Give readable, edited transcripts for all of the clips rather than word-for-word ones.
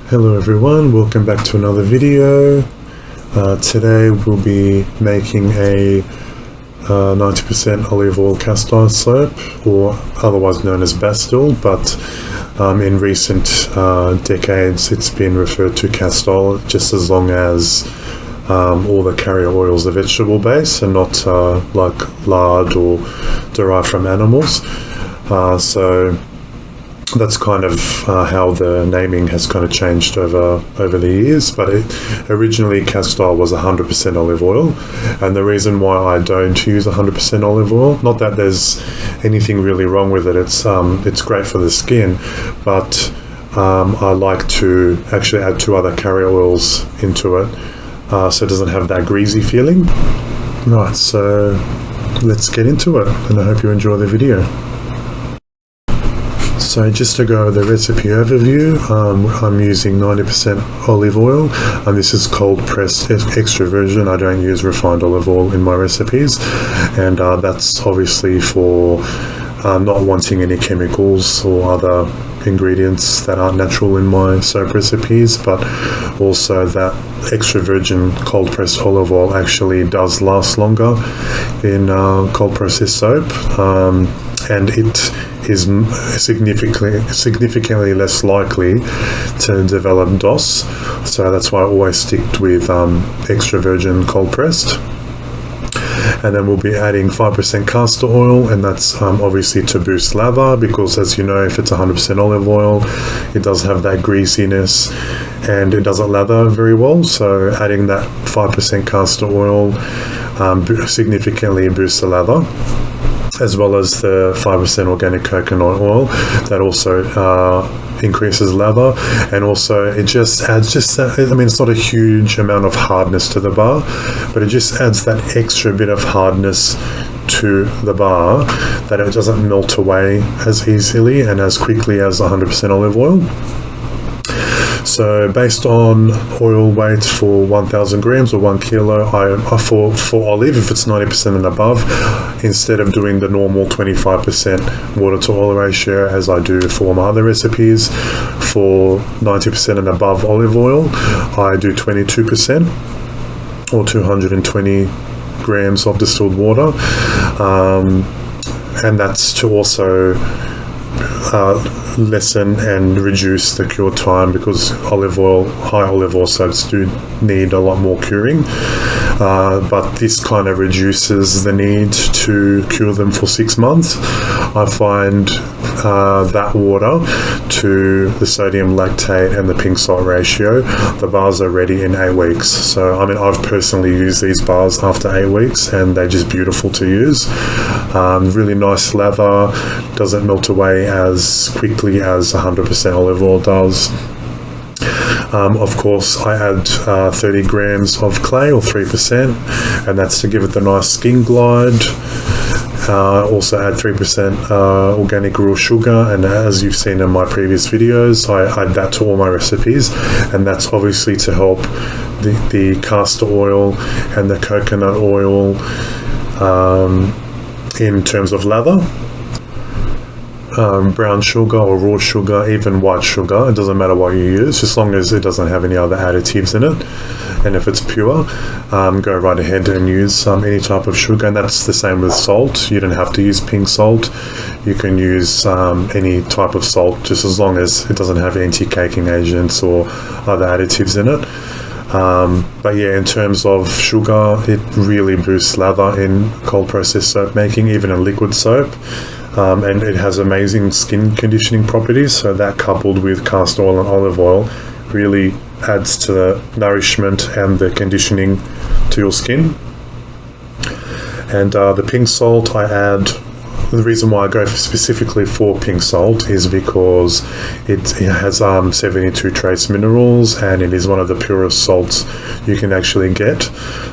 Hello everyone, welcome back to another video. Today we'll be making a 90% olive oil castile soap, or otherwise known as Bastille, but in recent decades it's been referred to castile just as long as all the carrier oils are vegetable based and not like lard or derived from animals. So that's kind of how the naming has kind of changed over the years, but originally castile was 100% olive oil, and the reason why I don't use 100% olive oil, not that there's anything really wrong with it, it's great for the skin, but I like to actually add 2 other carrier oils into it, so it doesn't have that greasy feeling. Right, so let's get into it, and I hope you enjoy the video. So just to go over the recipe overview, I'm using 90% olive oil, and this is cold pressed extra virgin. I don't use refined olive oil in my recipes, and that's obviously for not wanting any chemicals or other ingredients that aren't natural in my soap recipes, but also that extra virgin cold pressed olive oil actually does last longer in cold processed soap, and it is significantly less likely to develop DOS, so that's why I always stick with extra virgin cold pressed. And then we'll be adding 5% castor oil, and that's obviously to boost lather, because as you know, if it's 100% olive oil, it does have that greasiness and it doesn't lather very well, so adding that 5% castor oil significantly boosts the lather, as well as the 5% organic coconut oil that also increases lather, and also it just adds I mean, it's not a huge amount of hardness to the bar, but it just adds that extra bit of hardness to the bar that it doesn't melt away as easily and as quickly as 100% olive oil. So based on oil weight for 1,000 grams or 1 kilo, for olive, if it's 90% and above, instead of doing the normal 25% water to oil ratio as I do for my other recipes, for 90% and above olive oil, I do 22% or 220 grams of distilled water, and that's to also lessen and reduce the cure time, because high olive oil soaps do need a lot more curing, but this kind of reduces the need to cure them for 6 months. I find that water to the sodium lactate and the pink salt ratio, the bars are ready in 8 weeks. So I mean, I've personally used these bars after 8 weeks and they're just beautiful to use. Really nice lather, doesn't melt away as quickly as 100% olive oil does. Of course, I add 30 grams of clay, or 3%, and that's to give it the nice skin glide. Also add 3% organic raw sugar, and as you've seen in my previous videos, I add that to all my recipes, and that's obviously to help the castor oil and the coconut oil in terms of lather. Brown sugar or raw sugar, even white sugar, it doesn't matter what you use, just as long as it doesn't have any other additives in it, and if it's pure, go right ahead and use any type of sugar. And that's the same with salt. You don't have to use pink salt, you can use any type of salt, just as long as it doesn't have anti-caking agents or other additives in it. But yeah, in terms of sugar, it really boosts lather in cold processed soap making, even in liquid soap. And it has amazing skin conditioning properties, so that coupled with castor oil and olive oil really adds to the nourishment and the conditioning to your skin. And the pink salt I add, the reason why I go specifically for pink salt is because it has 72 trace minerals, and it is one of the purest salts you can actually get.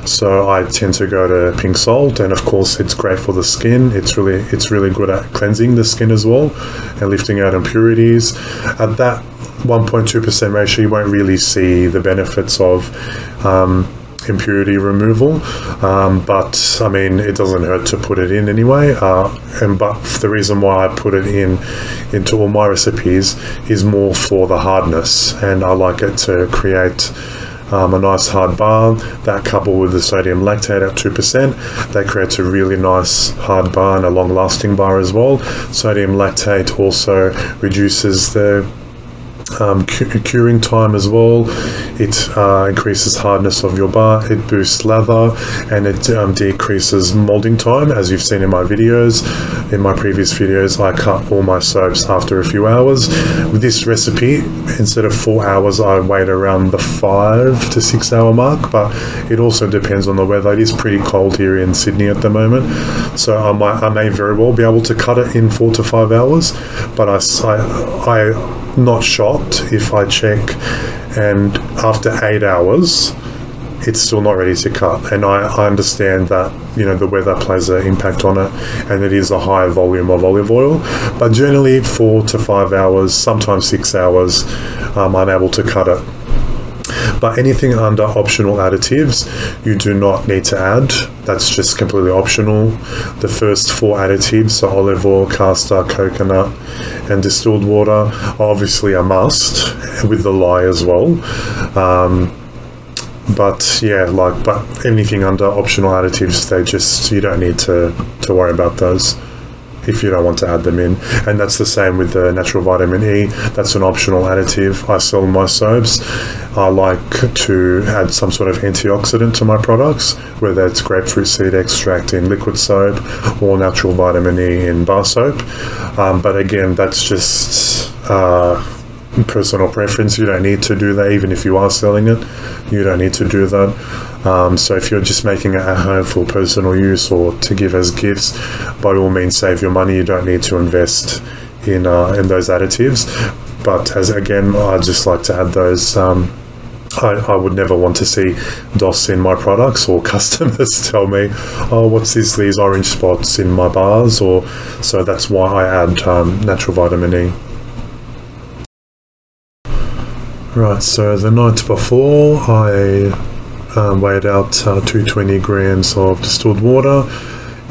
So I tend to go to pink salt, and of course it's great for the skin. It's really good at cleansing the skin as well and lifting out impurities. At that 1.2% ratio, you won't really see the benefits of impurity removal, but I mean, it doesn't hurt to put it in anyway. But the reason why I put it into all my recipes is more for the hardness, and I like it to create a nice hard bar. That coupled with the sodium lactate at 2%, that creates a really nice hard bar and a long-lasting bar as well. Sodium lactate also reduces the curing time as well. It increases hardness of your bar, it boosts lather, and it decreases molding time. As you've seen in my videos, in my previous videos, I cut all my soaps after a few hours. With this recipe, instead of 4 hours, I wait around the 5 to 6 hour mark, but it also depends on the weather. It is pretty cold here in Sydney at the moment, so I may very well be able to cut it in 4 to 5 hours, but I'm not shocked if I check and after 8 hours it's still not ready to cut. And I understand that, you know, the weather plays an impact on it, and it is a high volume of olive oil, but generally 4 to 5 hours, sometimes 6 hours, I'm able to cut it. But anything under optional additives, you do not need to add. That's just completely optional. The first 4 additives, so olive oil, castor, coconut, and distilled water, are obviously a must, with the lye as well. But yeah, but anything under optional additives, you don't need to worry about those if you don't want to add them in. And that's the same with the natural vitamin E. That's an optional additive. I sell my soaps. I like to add some sort of antioxidant to my products, whether it's grapefruit seed extract in liquid soap or natural vitamin E in bar soap. But again, that's just personal preference. You don't need to do that. Even if you are selling it, you don't need to do that. So if you're just making it at home for personal use or to give as gifts, by all means save your money. You don't need to invest in those additives. But I just like to add those. I would never want to see DOS in my products, or customers tell me, oh, what's these orange spots in my bars, so that's why I add natural vitamin E. Right, so the night before, I weighed out 220 grams of distilled water,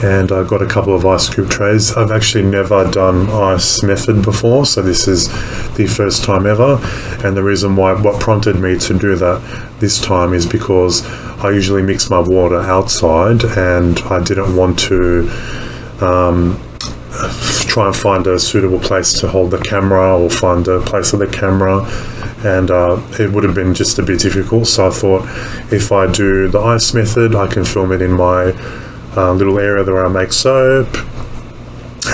and I got a couple of ice cube trays. I've actually never done ice method before, so this is the first time ever. And the reason what prompted me to do that this time is because I usually mix my water outside, and I didn't want to try and find a suitable place to hold the camera or find a place of the camera, and it would have been just a bit difficult. So I thought, if I do the ice method, I can film it in my little area where I make soap,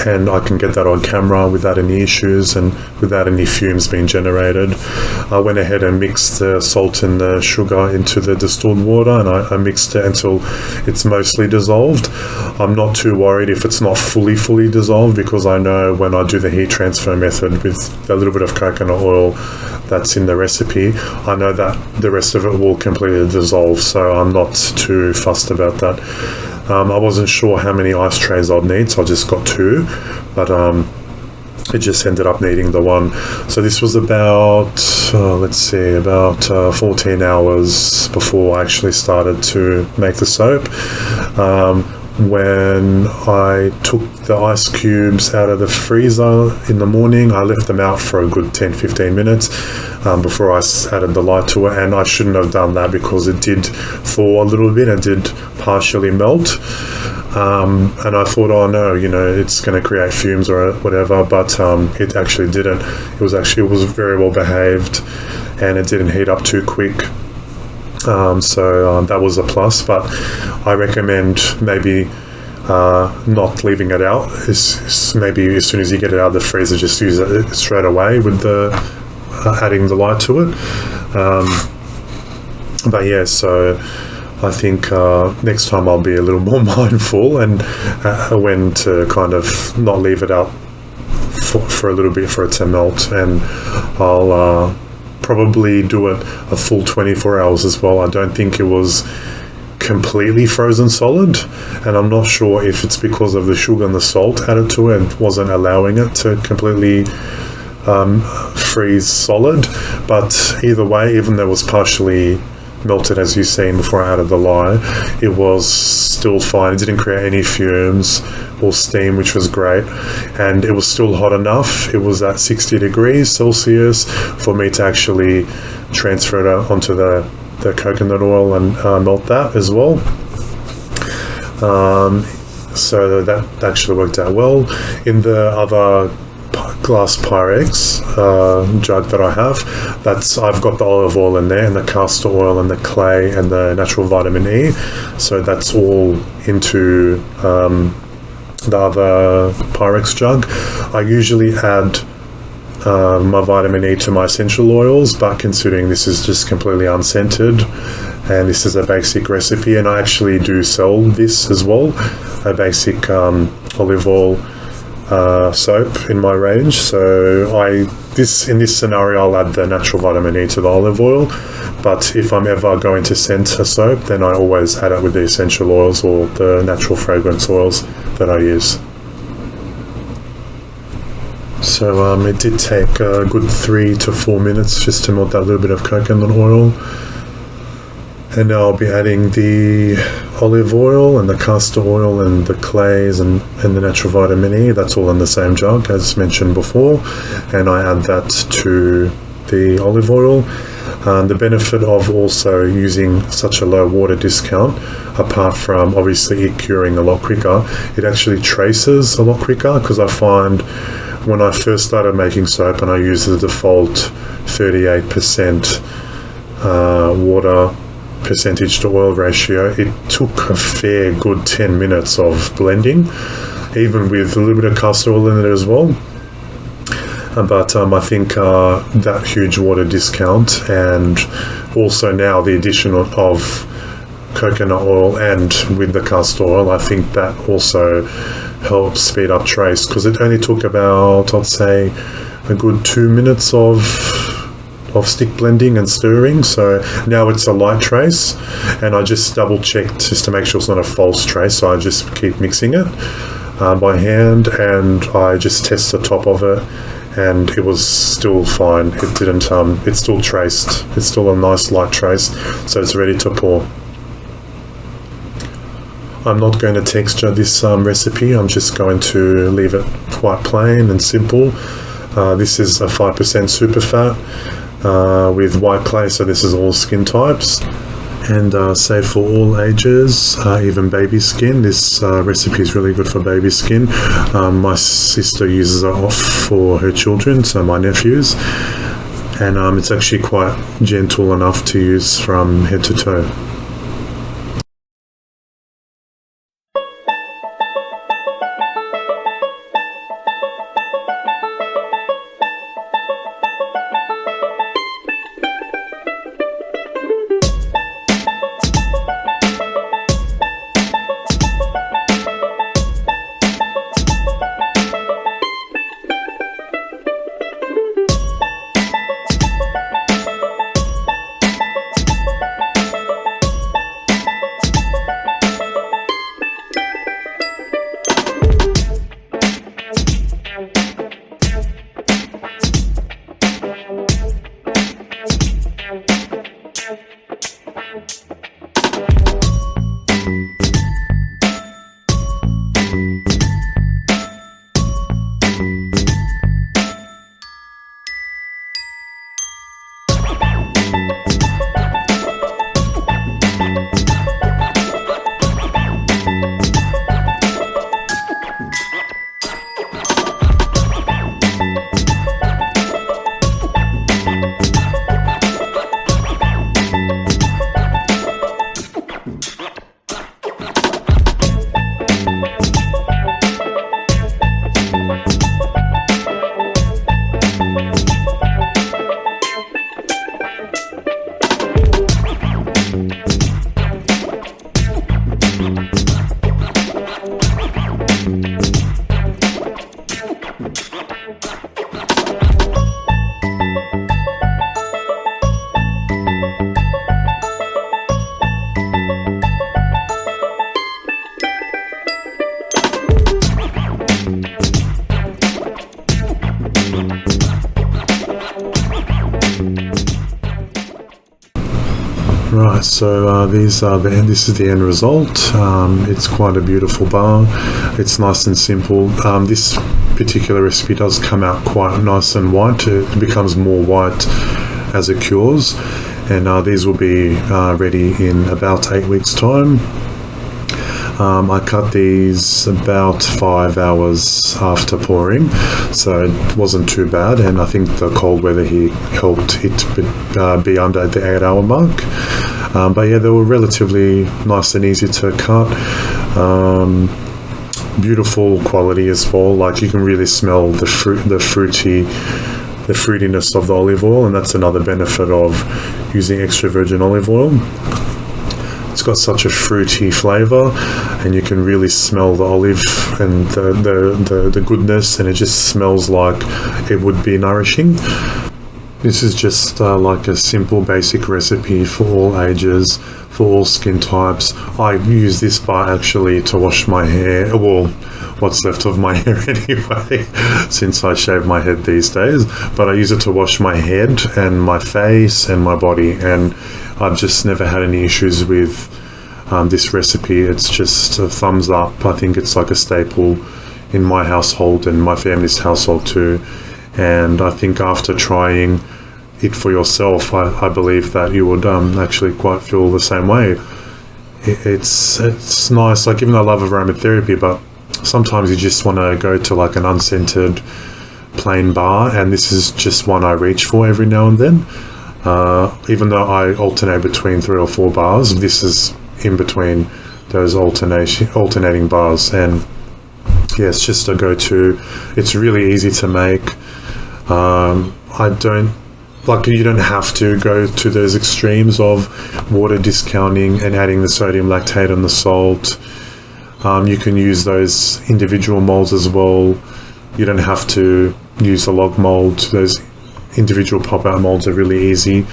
and I can get that on camera without any issues and without any fumes being generated. I went ahead and mixed the salt and the sugar into the distilled water, and I mixed it until it's mostly dissolved. I'm not too worried if it's not fully dissolved, because I know when I do the heat transfer method with a little bit of coconut oil that's in the recipe, I know that the rest of it will completely dissolve, so I'm not too fussed about that. I wasn't sure how many ice trays I'd need, so I just got 2, but it just ended up needing the 1. So this was about 14 hours before I actually started to make the soap. When I took the ice cubes out of the freezer in the morning, I left them out for a good 10-15 minutes before I added the light to it, and I shouldn't have done that because it did thaw a little bit, it did partially melt, and I thought, oh no, it's going to create fumes or whatever, but it actually didn't. It was very well behaved, and it didn't heat up too quick. So that was a plus, but I recommend maybe not leaving it out. Maybe as soon as you get it out of the freezer, just use it straight away with the adding the light to it. But yeah, so I think next time I'll be a little more mindful and when to kind of not leave it out for a little bit for it to melt, and I'll probably do it a full 24 hours as well. I don't think it was completely frozen solid, and I'm not sure if it's because of the sugar and the salt added to it and wasn't allowing it to completely freeze solid. But either way, even though it was partially melted, as you've seen before I added the lye, it was still fine. It didn't create any fumes or steam, which was great, and it was still hot enough. It was at 60 degrees Celsius for me to actually transfer it onto the coconut oil and melt that as well. So that actually worked out well. In the other glass Pyrex jug that I have, I've got the olive oil in there, and the castor oil, and the clay, and the natural vitamin E. So that's all into the other Pyrex jug. I usually add my vitamin E to my essential oils, but considering this is just completely unscented and this is a basic recipe, and I actually do sell this as well, a basic olive oil soap in my range. So in this scenario, I'll add the natural vitamin E to the olive oil, but if I'm ever going to scent a soap, then I always add it with the essential oils or the natural fragrance oils that I use. So it did take a good 3 to 4 minutes just to melt that little bit of coconut oil. And now I'll be adding the olive oil and the castor oil and the clays and the natural vitamin E. That's all in the same jug as mentioned before. And I add that to the olive oil. The benefit of also using such a low water discount, apart from obviously it curing a lot quicker, it actually traces a lot quicker, because I find when I first started making soap and I used the default 38% water percentage to oil ratio, it took a fair good 10 minutes of blending, even with a little bit of castor oil in it as well. But I think that huge water discount, and also now the addition of coconut oil and with the castor oil, I think that also helps speed up trace, because it only took about, I'd say, a good 2 minutes of stick blending and stirring. So now it's a light trace, and I just double checked just to make sure it's not a false trace, so I just keep mixing it by hand, and I just test the top of it, and it was still fine. It didn't it's still traced. It's still a nice light trace, so it's ready to pour. I'm not going to texture this recipe. I'm just going to leave it quite plain and simple. This is a 5% super fat with white clay, so this is all skin types, and safe for all ages, even baby skin. This recipe is really good for baby skin. My sister uses it off for her children, so my nephews, and it's actually quite gentle enough to use from head to toe. Right, so this is the end result. It's quite a beautiful bar. It's nice and simple. This particular recipe does come out quite nice and white. It becomes more white as it cures, and these will be ready in about 8 weeks' time. I cut these about 5 hours after pouring, so it wasn't too bad, and I think the cold weather here helped it be under the 8-hour mark. But yeah, they were relatively nice and easy to cut. Beautiful quality as well. Like, you can really smell the fruitiness of the olive oil, and that's another benefit of using extra virgin olive oil. It's got such a fruity flavor, and you can really smell the olive and the goodness, and it just smells like it would be nourishing. This is just like a simple basic recipe for all ages, for all skin types. I use this bar actually to wash my hair, well, what's left of my hair anyway, since I shave my head these days. But I use it to wash my head and my face and my body, and I've just never had any issues with this recipe. It's just a thumbs up. I think it's like a staple in my household and my family's household too. And I think after trying it for yourself, I believe that you would actually quite feel the same way. It's nice, like, even though I love aromatherapy, but sometimes you just want to go to like an unscented plain bar, and this is just one I reach for every now and then. Even though I alternate between 3 or 4 bars, this is in between those alternating bars, and yeah, it's just a go-to. It's really easy to make. You don't have to go to those extremes of water discounting and adding the sodium lactate and the salt. You can use those individual molds as well. You don't have to use a log mold. Those individual pop-out molds are really easy.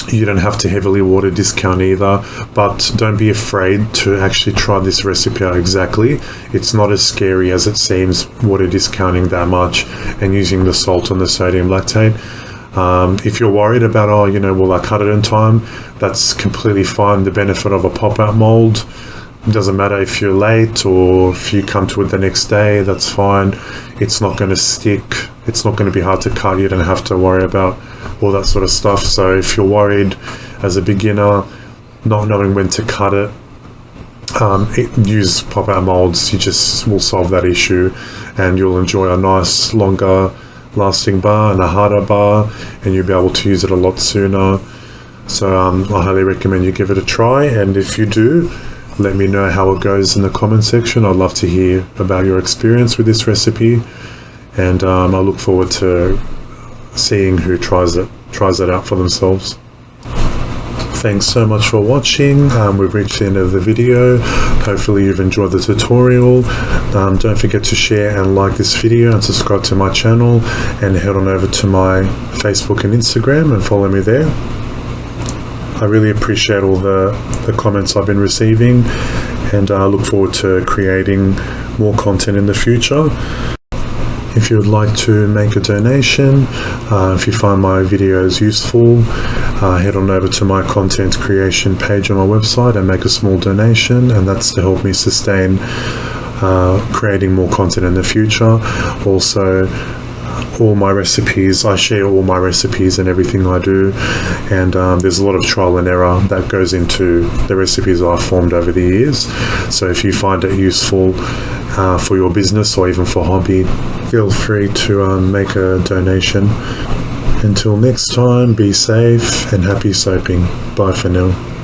You don't have to heavily water discount either, but don't be afraid to actually try this recipe out exactly. It's not as scary as it seems, water discounting that much and using the salt and the sodium lactate. If you're worried about, will I cut it in time? That's completely fine. The benefit of a pop-out mold, it doesn't matter if you're late or if you come to it the next day, that's fine. It's not going to stick. It's not going to be hard to cut. You don't have to worry about all that sort of stuff. So if you're worried as a beginner, not knowing when to cut it, use pop-out molds. You just will solve that issue, and you'll enjoy a nice, longer lasting bar and a harder bar, and you'll be able to use it a lot sooner. So I highly recommend you give it a try, and if you do, let me know how it goes in the comment section. I'd love to hear about your experience with this recipe, and I look forward to seeing who tries it out for themselves. Thanks so much for watching. We've reached the end of the video. Hopefully you've enjoyed the tutorial. Don't forget to share and like this video and subscribe to my channel, and head on over to my Facebook and Instagram and follow me there. I really appreciate all the comments I've been receiving, and I look forward to creating more content in the future. If you would like to make a donation, if you find my videos useful, head on over to my content creation page on my website and make a small donation, and that's to help me sustain creating more content in the future. Also, all my recipes, I share all my recipes and everything I do, and there's a lot of trial and error that goes into the recipes I've formed over the years. So if you find it useful for your business or even for hobby, feel free to make a donation. Until next time, be safe and happy soaping. Bye for now.